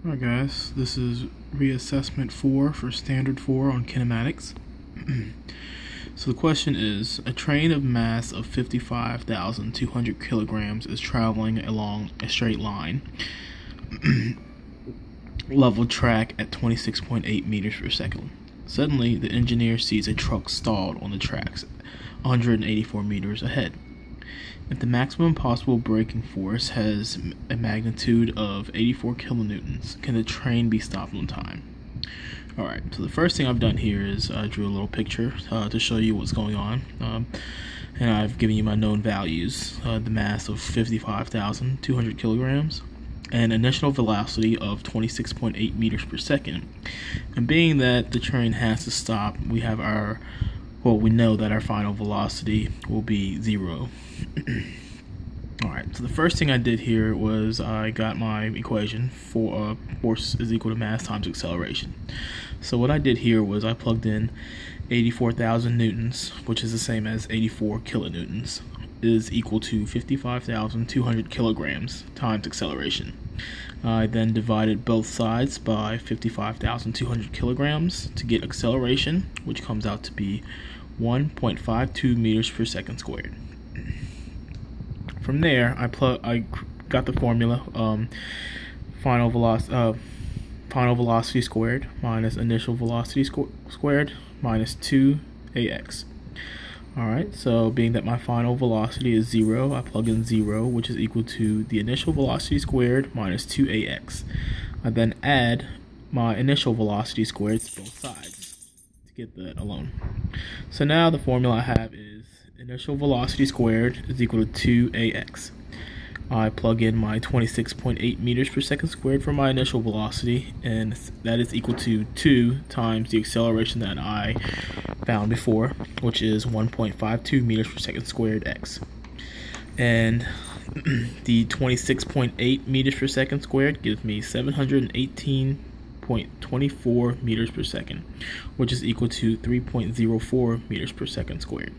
Alright guys, this is Reassessment 4 for Standard 4 on Kinematics. So the question is, a train of mass of 55,200 kilograms is traveling along a straight line, level track at 26.8 meters per second. Suddenly, the engineer sees a truck stalled on the tracks 184 meters ahead. If the maximum possible braking force has a magnitude of 84 kilonewtons, can the train be stopped on time? Alright, so the first thing I've done here is I drew a little picture to show you what's going on. And I've given you my known values, the mass of 55,200 kilograms, and initial velocity of 26.8 meters per second. And being that the train has to stop, we know that our final velocity will be 0. Alright, so the first thing I did here was I got my equation for force is equal to mass times acceleration. So what I did here was I plugged in 84,000 newtons, which is the same as 84 kilonewtons, is equal to 55,200 kilograms times acceleration. I then divided both sides by 55,200 kilograms to get acceleration, which comes out to be 1.52 meters per second squared. From there, I got the formula: final velocity squared minus initial velocity squared minus 2ax. Alright, so being that my final velocity is 0, I plug in 0, which is equal to the initial velocity squared minus 2ax. I then add my initial velocity squared to both sides to get that alone. So now the formula I have is initial velocity squared is equal to 2ax. I plug in my 26.8 meters per second squared for my initial velocity, and that is equal to 2 times the acceleration that I found before, which is 1.52 meters per second squared x. And the 26.8 meters per second squared gives me 718.24 meters per second, which is equal to 3.04 meters per second squared.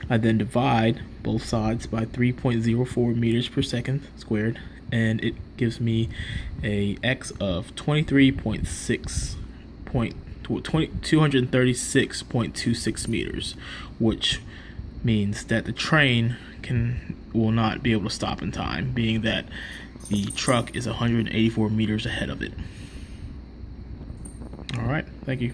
I then divide both sides by 3.04 meters per second squared, and it gives me a x of 236.26 meters, which means that the train will not be able to stop in time, being that the truck is 184 meters ahead of it. Alright, thank you.